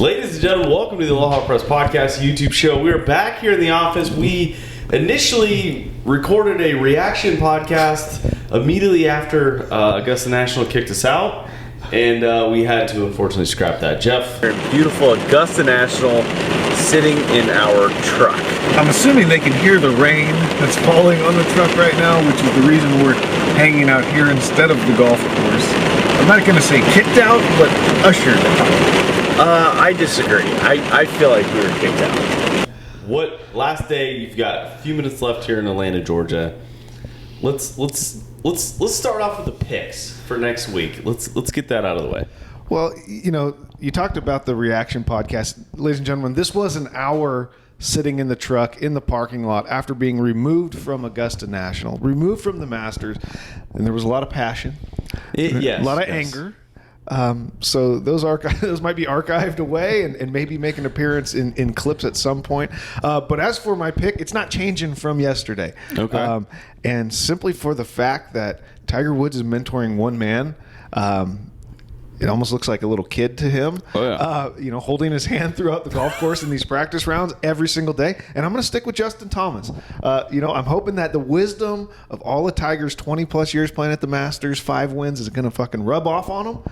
Ladies and gentlemen, welcome to the Aloha Press Podcast YouTube show. We are back here in the office. We initially recorded a reaction podcast immediately after Augusta National kicked us out, and we had to unfortunately scrap that. Jeff, we're in beautiful Augusta National, sitting in our truck. I'm assuming they can hear the rain that's falling on the truck right now, which is the reason we're hanging out here instead of the golf course. I'm not going to say kicked out, but ushered out. I disagree. I feel like we were kicked out. Last day? You've got a few minutes left here in Atlanta, Georgia. Let's start off with the picks for next week. Let's get that out of the way. Well, you talked about the reaction podcast, ladies and gentlemen. This was an hour sitting in the truck in the parking lot after being removed from Augusta National, removed from the Masters, and there was a lot of passion, a lot of anger. So those might be archived away and maybe make an appearance in clips at some point. But as for my pick, it's not changing from yesterday. Okay. And simply for the fact that Tiger Woods is mentoring one man, it almost looks like a little kid to him. Oh, yeah. Holding his hand throughout the golf course in these practice rounds every single day. And I'm going to stick with Justin Thomas. I'm hoping that the wisdom of all of Tiger's 20-plus years playing at the Masters, 5 wins, is going to fucking rub off on him.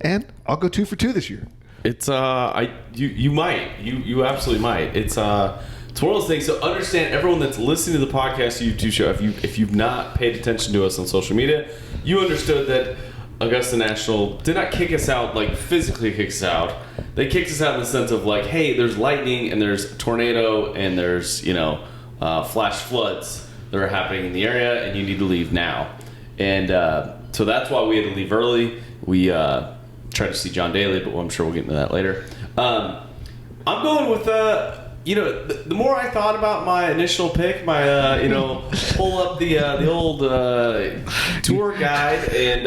And I'll go 2 for 2 this year. It's you might. You absolutely might. It's one of those things. So understand, everyone that's listening to the podcast YouTube show, if you've not paid attention to us on social media, you understood that Augusta National did not kick us out, like physically kick us out. They kicked us out in the sense of like, hey, there's lightning and there's a tornado and there's flash floods that are happening in the area and you need to leave now. And so that's why we had to leave early. We tried to see John Daly, but I'm sure we'll get into that later. I'm going with the more I thought about my initial pick, my pull up the old tour guide and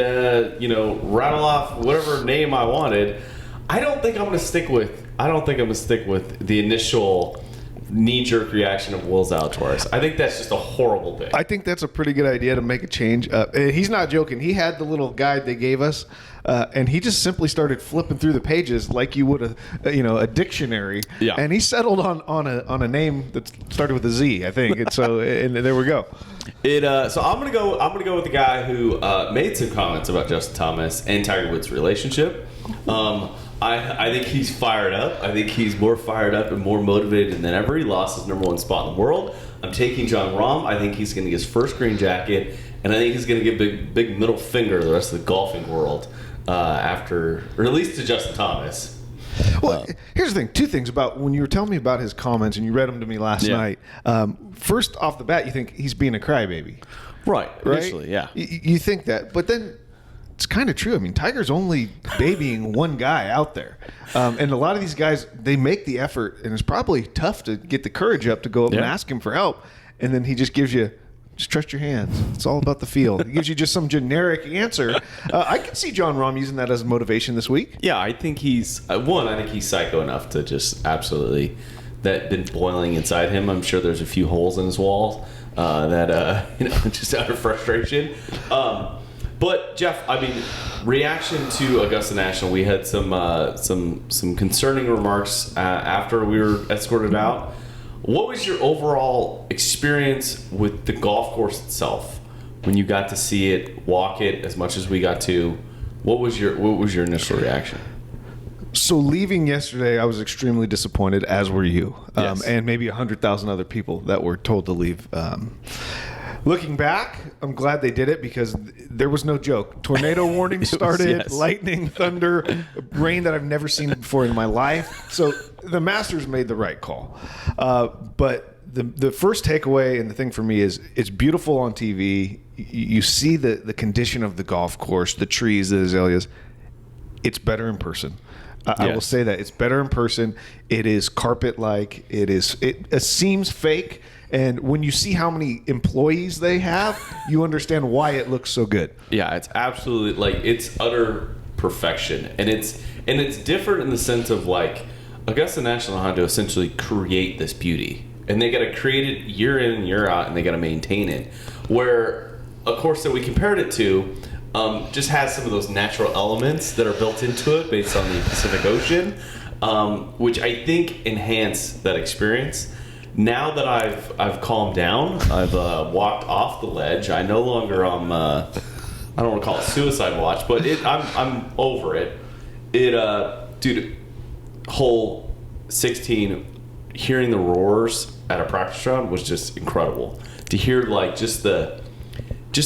rattle off whatever name I wanted. I don't think I'm going to stick with the initial knee-jerk reaction of Will Zalatoris. I think that's just a horrible pick. I think that's a pretty good idea to make a change. He's not joking. He had the little guide they gave us, and he just simply started flipping through the pages like you would a dictionary. Yeah. And he settled on a name that started with a Z, I think. And so and there we go. So I'm gonna go with the guy who made some comments about Justin Thomas and Tiger Woods' relationship. I think he's fired up. I think he's more fired up and more motivated than ever. He lost his number 1 spot in the world. I'm taking Jon Rahm. I think he's going to get his first green jacket, and I think he's going to give big middle finger to the rest of the golfing world after, or at least to Justin Thomas. Well, here's the thing. 2 things about when you were telling me about his comments, and you read them to me last night. First off the bat, you think he's being a crybaby. Right? Initially, yeah. You think that, but then it's kind of true. I mean, Tiger's only babying one guy out there. And a lot of these guys, they make the effort, and it's probably tough to get the courage up to go up and ask him for help. And then he just gives you, just trust your hands. It's all about the feel. He gives you just some generic answer. I can see Jon Rahm using that as motivation this week. Yeah, I think he's, I think he's psycho enough to just absolutely, that been boiling inside him. I'm sure there's a few holes in his walls just out of frustration. But Jeff, I mean, reaction to Augusta National, we had some concerning remarks after we were escorted out. What was your overall experience with the golf course itself when you got to see it, walk it as much as we got to? What was your initial reaction? So leaving yesterday, I was extremely disappointed, as were you, Yes. and maybe 100,000 other people that were told to leave. Looking back, I'm glad they did it because there was no joke. Tornado warning started, lightning, thunder, rain that I've never seen before in my life. So the Masters made the right call. But the first takeaway and the thing for me is it's beautiful on TV. You see the condition of the golf course, the trees, the azaleas. It's better in person. I will say that. It's better in person. It is carpet-like. It seems fake. And when you see how many employees they have, you understand why it looks so good. Yeah, it's absolutely it's utter perfection, and it's different in the sense of like Augusta National had to essentially create this beauty, and they got to create it year in and year out, and they got to maintain it. Where a course that we compared it to just has some of those natural elements that are built into it based on the Pacific Ocean. which I think enhanced that experience. Now that I've calmed down, I've walked off the ledge. I no longer I don't want to call it suicide watch, but I'm over it. Dude, hole 16, hearing the roars at a practice round was just incredible. To hear like just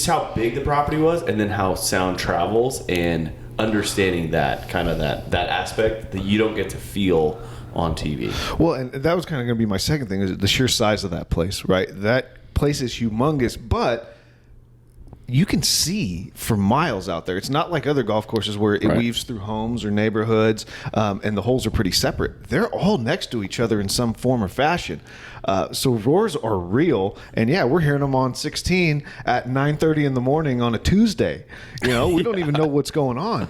how big the property was, and then how sound travels, and understanding that kind of that aspect that you don't get to feel on TV. Well, and that was kind of going to be my second thing, is the sheer size of that place, right? That place is humongous, but you can see for miles out there. It's not like other golf courses where it weaves through homes or neighborhoods, and the holes are pretty separate. They're all next to each other in some form or fashion. So roars are real, and yeah, we're hearing them on 16 at 9:30 in the morning on a Tuesday. You know, we don't even know what's going on.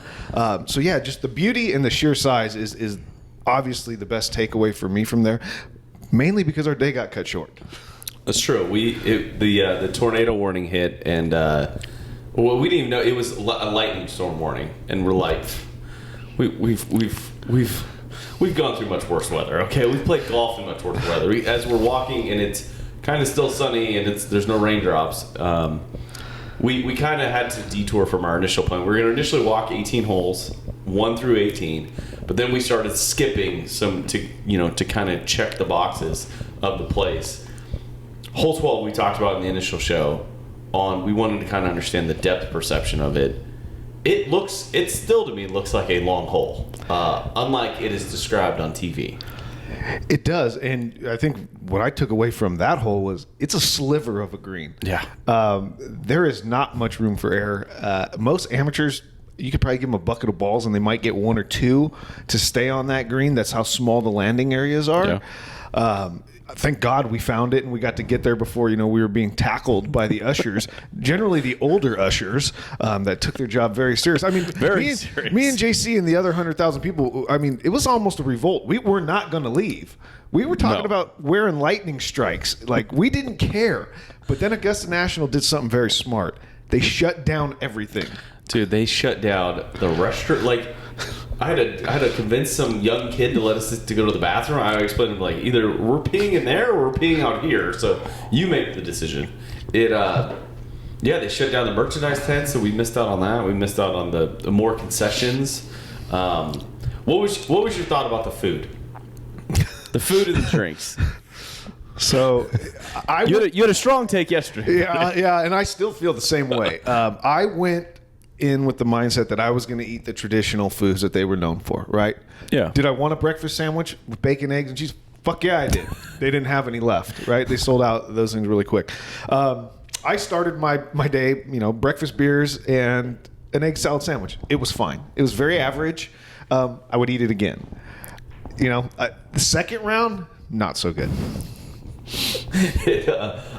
So yeah, just the beauty and the sheer size is obviously the best takeaway for me from there, mainly because our day got cut short. That's true. The tornado warning hit, and we didn't even know it was a lightning storm warning, and we're like, we've gone through much worse weather. Okay, we've played golf in much worse weather. As we're walking, and it's kind of still sunny, and there's no raindrops. We kind of had to detour from our initial plan. We were going to initially walk 18 holes, 1 through 18, but then we started skipping some to kind of check the boxes of the place. Hole 12 we talked about in the initial show. We wanted to kind of understand the depth perception of it. It still to me looks like a long hole, unlike it is described on TV. It does, and I think what I took away from that hole was it's a sliver of a green. Yeah. There is not much room for error. Most amateurs, you could probably give them a bucket of balls and they might get 1 or 2 to stay on that green. That's how small the landing areas are. Yeah. Thank God we found it and we got to get there before we were being tackled by the ushers. Generally, the older ushers that took their job very serious. I mean, me and JC and the other 100,000 people. I mean, it was almost a revolt. We were not going to leave. We were talking about wearing lightning strikes. Like, we didn't care. But then Augusta National did something very smart. They shut down everything. Dude, they shut down the restaurant. Like, I had to convince some young kid to let us to go to the bathroom. I explained to him, like, either we're peeing in there or we're peeing out here. So you make the decision. They shut down the merchandise tent, so we missed out on that. We missed out on the more concessions. What was your thought about the food? The food and the drinks. So you had a strong take yesterday. Yeah, and I still feel the same way. I went in with the mindset that I was going to eat the traditional foods that they were known for, right? Yeah. Did I want a breakfast sandwich with bacon, eggs, and cheese? Fuck yeah, I did. They didn't have any left, right? They sold out those things really quick. I started my day, breakfast beers and an egg salad sandwich. It was fine. It was very average. I would eat it again. The second round, not so good.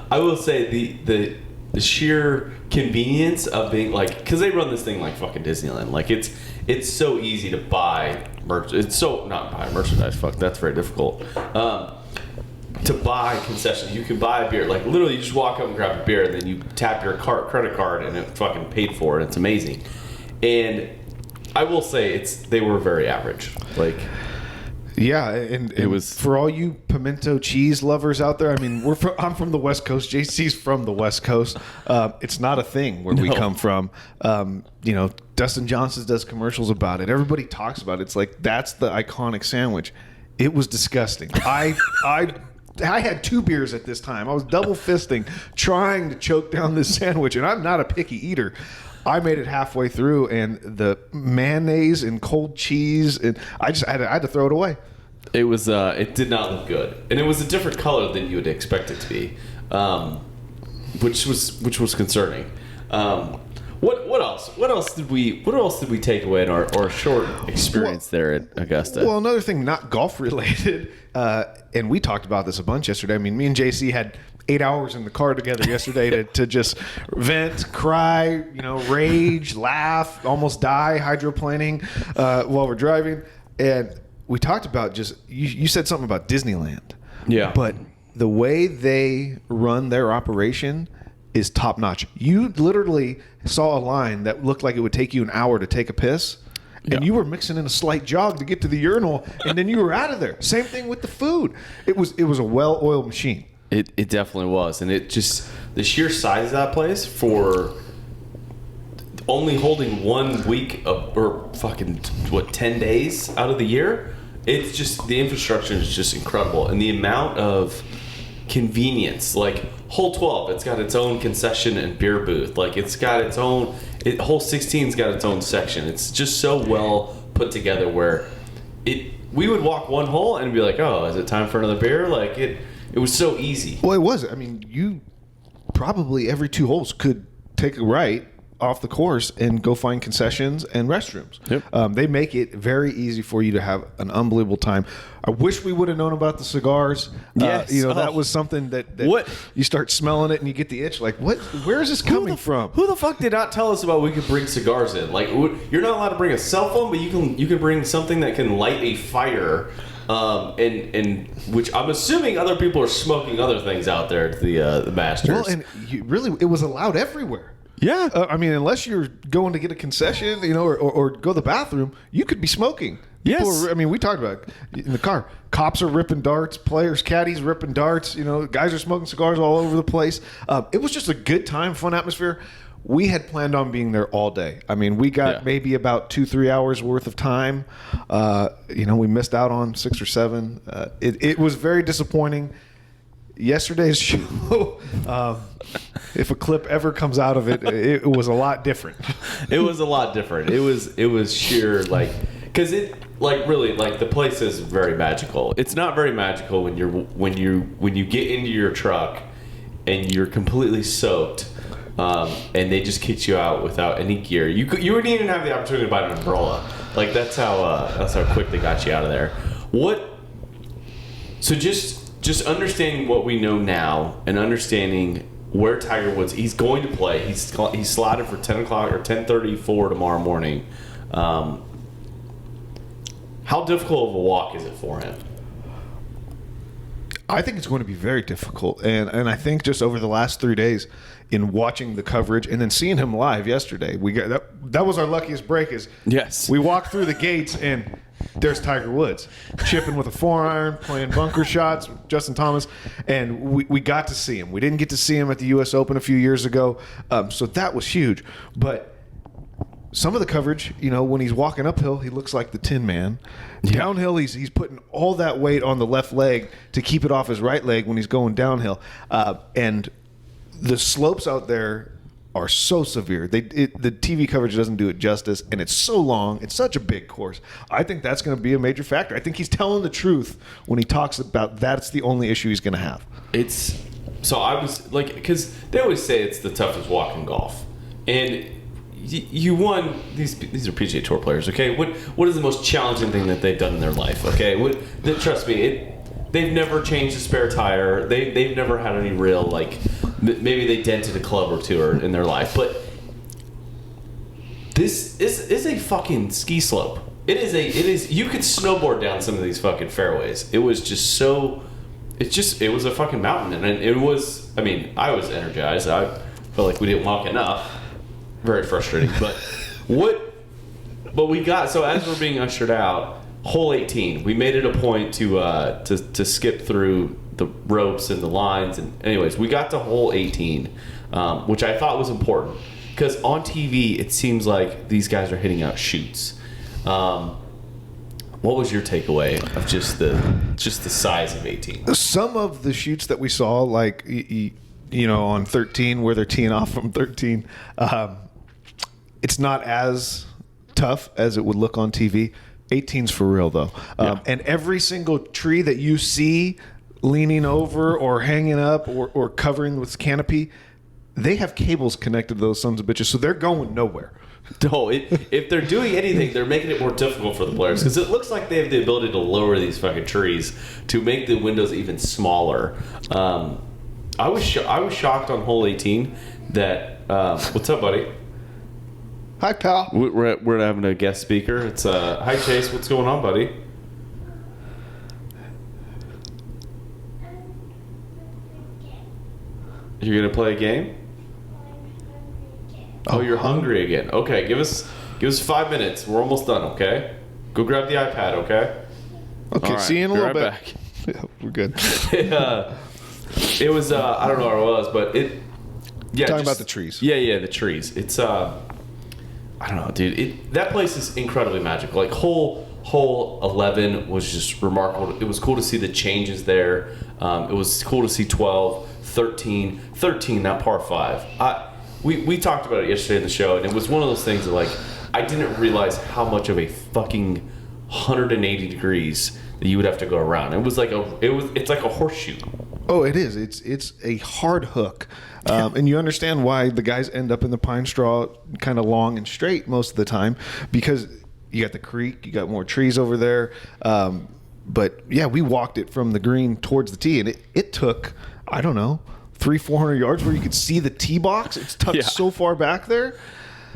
I will say the sheer convenience of being like, because they run this thing like fucking Disneyland. Like, it's so easy to buy merch. It's so not buy merchandise. Fuck, that's very difficult. To buy concessions, you can buy a beer. Like, literally, you just walk up and grab a beer, and then you tap your credit card, and it fucking paid for it. It's amazing. And I will say they were very average. Like. Yeah, and it was for all you pimento cheese lovers out there. I mean, I'm from the West Coast. JC's from the West Coast. It's not a thing where we come from. Dustin Johnson does commercials about it. Everybody talks about it. It's like that's the iconic sandwich. It was disgusting. I had 2 beers at this time. I was double fisting, trying to choke down this sandwich, and I'm not a picky eater. I made it halfway through, and the mayonnaise and cold cheese, and I had to throw it away. It was it did not look good, and it was a different color than you would expect it to be, which was concerning. What else did we take away in our short experience there at Augusta? Well, another thing, not golf related, and we talked about this a bunch yesterday. I mean, me and JC had 8 hours in the car together yesterday to just vent, cry, rage, laugh, almost die hydroplaning while we're driving. And we talked about you said something about Disneyland. Yeah. But the way they run their operation is top notch. You literally saw a line that looked like it would take you an hour to take a piss, and you were mixing in a slight jog to get to the urinal, and then you were out of there. Same thing with the food. It was a well-oiled machine. It definitely was, and it just the sheer size of that place for only holding 1 week or fucking 10 days out of the year. It's just the infrastructure is just incredible, and the amount of convenience. Like Hole 12, it's got its own concession and beer booth. Like it's got its own. Hole 16's got its own section. It's just so well put together where we would walk one hole and be like, oh, is it time for another beer? Like it was so easy. Well, it was. I mean, you probably every 2 holes could take a right off the course and go find concessions and restrooms. Yep. They make it very easy for you to have an unbelievable time. I wish we would have known about the cigars. Yes. That was something that what? You start smelling it and you get the itch. Like, what? Where is this coming from? Who the fuck did not tell us about we could bring cigars in? Like, you're not allowed to bring a cell phone, but you can bring something that can light a fire. And which I'm assuming other people are smoking other things out there at the Masters. Well, and it was allowed everywhere. Yeah. I mean, unless you're going to get a concession, or go to the bathroom, you could be smoking. Yes. We talked about it in the car. Cops are ripping darts, players, caddies ripping darts. Guys are smoking cigars all over the place. It was just a good time, fun atmosphere. We had planned on being there all day. I mean, we got maybe about 2-3 hours worth of time. We missed out on 6 or 7. It was very disappointing. Yesterday's show, if a clip ever comes out of it, it was a lot different. It was a lot different. It was sheer because really the place is very magical. It's not very magical when you get into your truck and you're completely soaked, and they just kick you out without any gear. You wouldn't even have the opportunity to buy an umbrella. Like that's how quick they got you out of there. So just understanding what we know now and understanding where Tiger Woods, he's going to play. He's slotted for 10 o'clock or 10:34 tomorrow morning. How difficult of a walk is it for him? I think it's going to be very difficult, and I think just over the last 3 days, in watching the coverage and then seeing him live yesterday, we got that was our luckiest break. We walked through the gates and there's Tiger Woods chipping with a 4-iron, playing bunker shots with Justin Thomas, and we got to see him. We didn't get to see him at the U.S. Open a few years ago, so that was huge. But some of the coverage, when he's walking uphill, he looks like the Tin Man. Yeah. Downhill, he's putting all that weight on the left leg to keep it off his right leg when he's going downhill, and the slopes out there are so severe. The TV coverage doesn't do it justice, and it's so long. It's such a big course. I think that's going to be a major factor. I think he's telling the truth when he talks about that's the only issue he's going to have. I was because they always say it's the toughest walk in golf, and you won. These are PGA Tour players, okay? What is the most challenging thing that they've done in their life? Okay, trust me, they've never changed a spare tire. They've never had any real maybe they dented a club or two in their life, but this is a fucking ski slope. It is. You could snowboard down some of these fucking fairways. It was just so. It was a fucking mountain, and it was. I mean, I was energized. I felt like we didn't walk enough. Very frustrating, but we got so as we're being ushered out, hole 18. We made it a point to skip through the ropes and the lines, and anyways, we got to hole 18, which I thought was important because on TV it seems like these guys are hitting out shoots. What was your takeaway of just the size of 18? Some of the shoots that we saw, on 13, where they're teeing off from 13, it's not as tough as it would look on TV. 18's for real, though. And every single tree that you see leaning over or hanging up or covering with canopy, they have cables connected to those sons of bitches, so they're going nowhere. No, if they're doing anything, they're making it more difficult for the players because it looks like they have the ability to lower these fucking trees to make the windows even smaller. I was shocked on hole 18 that what's up, buddy? Hi, pal. We're having a guest speaker. It's hi Chase. What's going on, buddy? You're gonna play a game? Oh, you're hungry again. Okay, give us Give us 5 minutes. We're almost done, okay? Go grab the iPad, okay? Okay, Right, see you in a little bit. back. Yeah, we're good. It was, I don't know where it was, but it... Yeah, Talking about the trees. Yeah, the trees. It's, I don't know, dude. That place is incredibly magical. Like, hole 11 was just remarkable. It was cool to see the changes there. It was cool to see 12, 13, that par 5. We talked about it yesterday in the show, and it was one of those things that, like, I didn't realize how much of a fucking 180 degrees that you would have to go around. It's like a horseshoe. Oh, it is. It's a hard hook. And you understand why the guys end up in the pine straw kind of long and straight most of the time, because you got the creek, you got more trees over there. But yeah, we walked it from the green towards the tee, and it took, I don't know, 300-400 yards where you could see the tee box. It's tucked so far back there.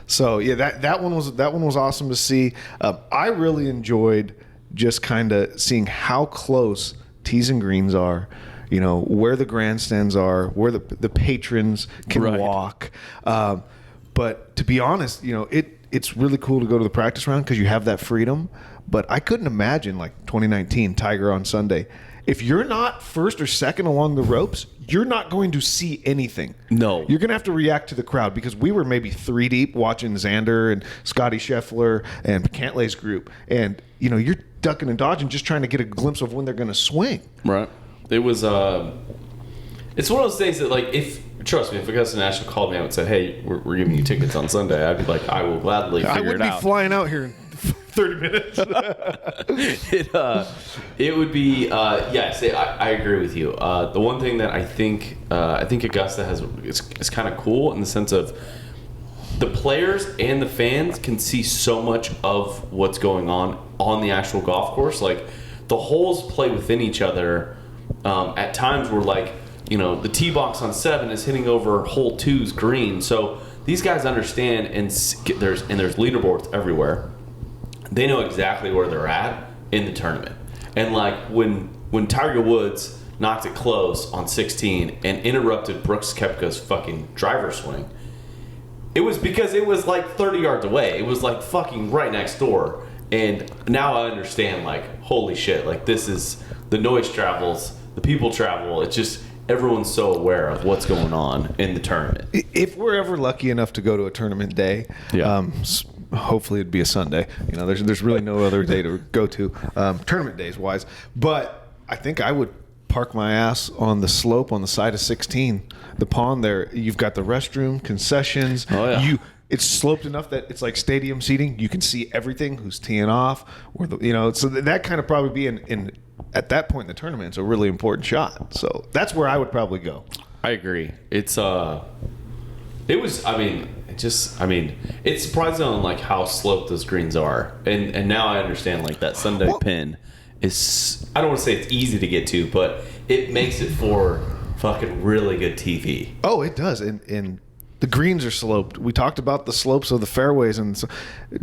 So yeah, that one was awesome to see. I really enjoyed just kind of seeing how close tees and greens are. You know, where the grandstands are, where the patrons can walk. But to be honest, you know, it's really cool to go to the practice round because you have that freedom. But I couldn't imagine, like, 2019 Tiger on Sunday. If you're not first or second along the ropes, you're not going to see anything. No. You're going to have to react to the crowd, because we were maybe 3 deep watching Xander and Scotty Scheffler and Cantlay's group. And, you know, you're ducking and dodging just trying to get a glimpse of when they're going to swing. Right. It was, it's one of those things that, like, trust me, if Augusta National called me out and said, hey, we're giving you tickets on Sunday, I'd be like, I will gladly figure it out. I wouldn't be flying out here in 30 minutes. It would be, yes, I agree with you. The one thing that I think Augusta has is kind of cool in the sense of the players and the fans can see so much of what's going on the actual golf course. Like, the holes play within each other. At times we're like, you know, the tee box on 7 is hitting over hole 2's green. So these guys understand, and there's leaderboards everywhere. They know exactly where they're at in the tournament. And like when Tiger Woods knocked it close on 16 and interrupted Brooks Koepka's fucking driver swing, it was because it was like 30 yards away. It was like fucking right next door. And now I understand, like, holy shit, like, this is, the noise travels, the people travel. It's just, everyone's so aware of what's going on in the tournament. If we're ever lucky enough to go to a tournament day, hopefully it'd be a Sunday. You know, there's really no other day to go to, tournament days wise. But I think I would park my ass on the slope on the side of 16, the pond there. You've got the restroom, concessions. Oh, yeah. It's sloped enough that it's like stadium seating. You can see everything, who's teeing off, or so that kind of probably be in at that point in the tournament. It's a really important shot. So that's where I would probably go. I agree. It's it's surprising on, like, how sloped those greens are, and now I understand, like, that Sunday pin is, I don't want to say it's easy to get to, but it makes it for fucking really good TV. Oh, it does, and the greens are sloped. We talked about the slopes of the fairways, and so,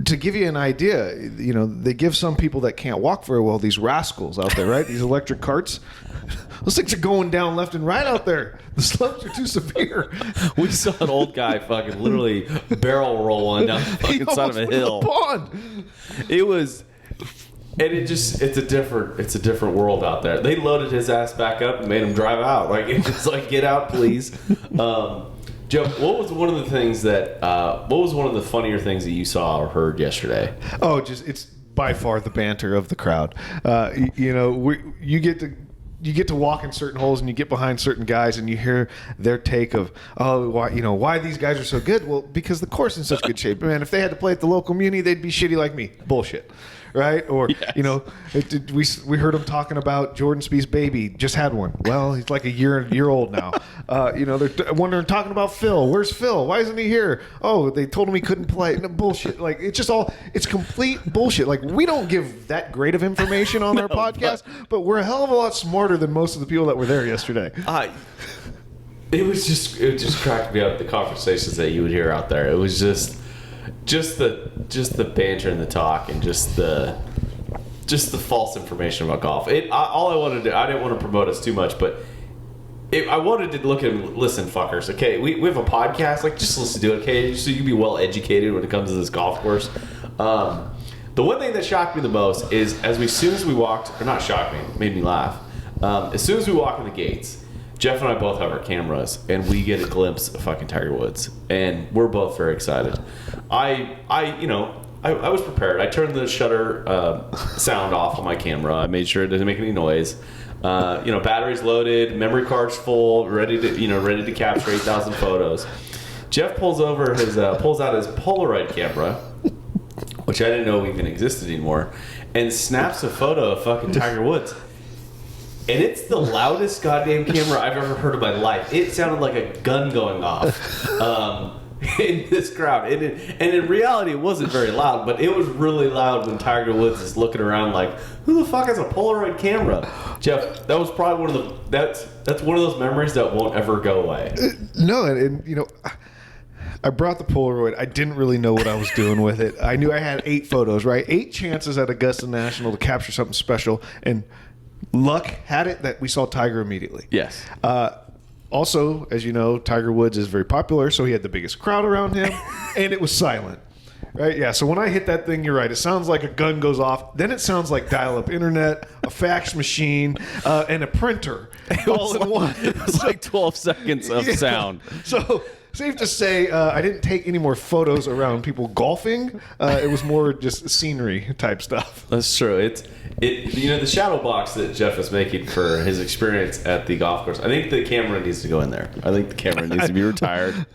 to give you an idea, you know, they give some people that can't walk very well these rascals out there, right? These electric carts. Those things are going down left and right out there. The slopes are too severe. We saw an old guy fucking literally barrel roll one down the fucking side of a hill. Pond. It was, and it's a different world out there. They loaded his ass back up and made him drive out. Like, it's just like, get out, please. Joe, what was one of the funnier things that you saw or heard yesterday? Oh, it's by far the banter of the crowd. You know, you get to walk in certain holes and you get behind certain guys and you hear their take of, oh, why these guys are so good? Well, because the course is in such good shape. Man, if they had to play at the local muni, they'd be shitty like me. Bullshit. Right? Or, yes. You know, we heard him talking about Jordan Spieth's baby. Just had one. Well, he's like a year old now. You know, they're wondering, talking about Phil. Where's Phil? Why isn't he here? Oh, they told him he couldn't play. No, bullshit. Like, it's complete bullshit. Like, we don't give that great of information on our podcast, but we're a hell of a lot smarter than most of the people that were there yesterday. It just cracked me up, the conversations that you would hear out there. It was just the banter and the talk, and just the false information about golf. All I wanted to do, I didn't want to promote us too much, but I wanted to look and listen, fuckers. Okay, we have a podcast. Like, just listen to it, okay? So you can be well educated when it comes to this golf course. The one thing that shocked me the most is as soon as we walked, or not shocked me, made me laugh. As soon as we walk in the gates, Jeff and I both have our cameras, and we get a glimpse of fucking Tiger Woods, and we're both very excited. I was prepared. I turned the shutter sound off on my camera. I made sure it didn't make any noise. Batteries loaded, memory cards full, ready to capture 8,000 photos. Jeff pulls out his Polaroid camera, which I didn't know even existed anymore, and snaps a photo of fucking Tiger Woods. And it's the loudest goddamn camera I've ever heard in my life. It sounded like a gun going off in this crowd. And in reality, it wasn't very loud, but it was really loud when Tiger Woods is looking around like, who the fuck has a Polaroid camera? Jeff, that was probably that's one of those memories that won't ever go away. No, and I brought the Polaroid. I didn't really know what I was doing with it. I knew I had 8 photos, right? 8 chances at Augusta National to capture something special, and luck had it that we saw Tiger immediately. Yes. Also, as you know, Tiger Woods is very popular, so he had the biggest crowd around him, and it was silent. Right? Yeah. So when I hit that thing, you're right. It sounds like a gun goes off. Then it sounds like dial-up internet, a fax machine, and a printer all in one. It was like 12 seconds of sound. So safe to say, I didn't take any more photos around people golfing. It was more just scenery type stuff. That's true. The shadow box that Jeff is making for his experience at the golf course. I think the camera needs to go in there. I think the camera needs to be retired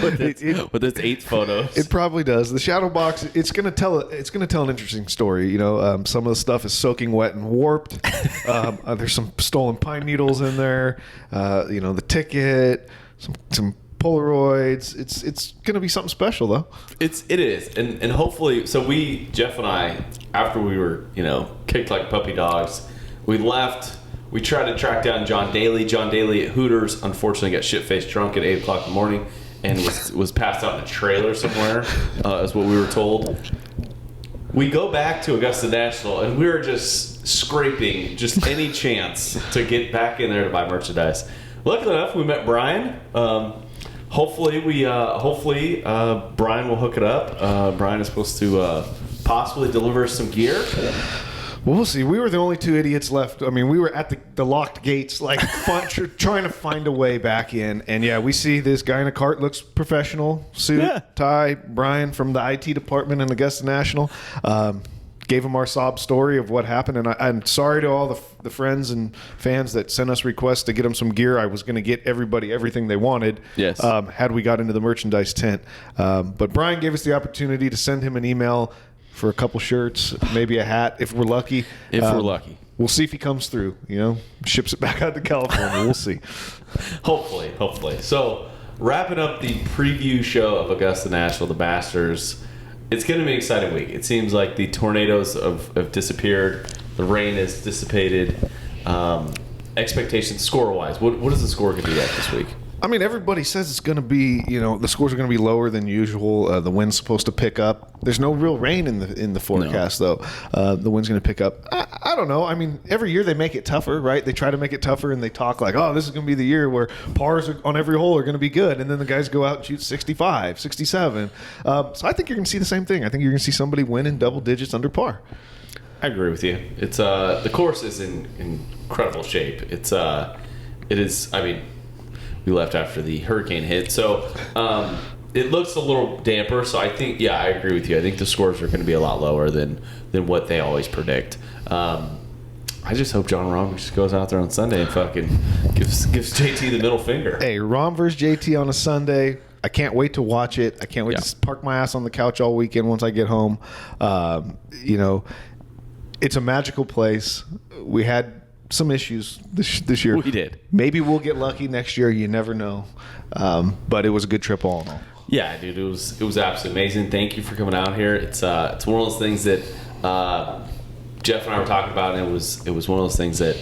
with its 8 photos. It probably does. The shadow box. It's going to tell an interesting story. Some of the stuff is soaking wet and warped. There's some stolen pine needles in there. The ticket. Some Polaroids. It's going to be something special, though. It is, and hopefully. So Jeff and I, after we were kicked like puppy dogs, we left. We tried to track down John Daly. John Daly at Hooters unfortunately got shit-faced drunk at 8 o'clock in the morning and was passed out in a trailer somewhere. Is what we were told. We go back to Augusta National, and we were just scraping just any chance to get back in there to buy merchandise. Luckily enough, we met Brian. Hopefully Brian will hook it up. Brian is supposed to possibly deliver some gear. Well, we'll see. We were the only 2 idiots left. I mean, we were at the locked gates, like trying to find a way back in. And yeah, we see this guy in a cart, looks professional, suit, tie. Brian from the IT department in Augusta National. Gave him our sob story of what happened, and I'm sorry to all the friends and fans that sent us requests to get them some gear. I was going to get everybody everything they wanted. Yes. Had we got into the merchandise tent, but Brian gave us the opportunity to send him an email for a couple shirts, maybe a hat if we're lucky. We'll see if he comes through. Ships it back out to California. We'll see. Hopefully. So wrapping up the preview show of Augusta National, the Masters. It's going to be an exciting week. It seems like the tornadoes have disappeared. The rain has dissipated. Expectations score-wise, what is the score going to be at this week? I mean, everybody says it's going to be, the scores are going to be lower than usual. The wind's supposed to pick up. There's no real rain in the forecast, though. The wind's going to pick up. I don't know. I mean, every year they make it tougher, right? They try to make it tougher, and they talk like, oh, this is going to be the year where pars on every hole are going to be good. And then the guys go out and shoot 65, 67. So I think you're going to see the same thing. I think you're going to see somebody win in double digits under par. I agree with you. It's the course is in incredible shape. It is. I mean, we left after the hurricane hit, so it looks a little damper. So I think, yeah, I agree with you. I think the scores are going to be a lot lower than what they always predict. I just hope John Rahm just goes out there on Sunday and fucking gives JT the middle finger. Hey, Rahm versus JT on a Sunday. I can't wait to watch it. I can't wait to park my ass on the couch all weekend once I get home. It's a magical place. We had some issues this year. We did. Maybe we'll get lucky next year. You never know. But it was a good trip all in all. Yeah, dude, it was absolutely amazing. Thank you for coming out here. It's one of those things that Jeff and I were talking about, and it was one of those things that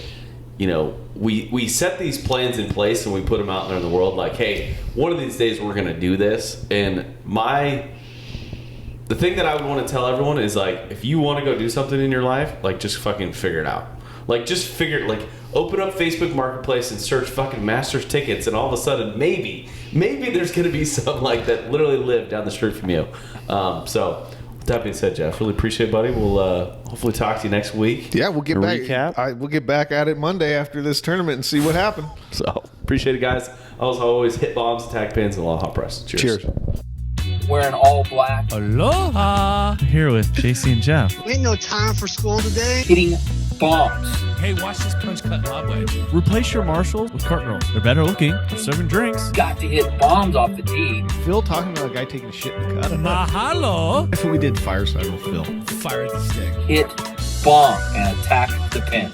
we set these plans in place and we put them out there in the world. Like, hey, one of these days we're gonna do this. And the thing that I would want to tell everyone is, like, if you want to go do something in your life, like, just fucking figure it out. Like, just open up Facebook Marketplace and search fucking Masters tickets, and all of a sudden, maybe there's going to be some, like, that literally live down the street from you. So That being said, Jeff, really appreciate it, buddy. We'll hopefully talk to you next week. Yeah, we'll get back. Recap. We'll get back at it Monday after this tournament and see what happened. So appreciate it, guys. As always, hit bombs, attack pins, and a lot of hot press. Cheers. Wearing all black. Aloha! Here with JC and Jeff. Ain't no time for school today. Hitting bombs. Hey, watch this punch cut lob wedge. Replace your Marshalls with cart girls. They're better looking. They're serving drinks. Got to hit bombs off the tee. Phil talking about a guy taking a shit in the cut. Mahalo! We did fireside with Phil. Fire at the stick. Hit bomb and attack the pin.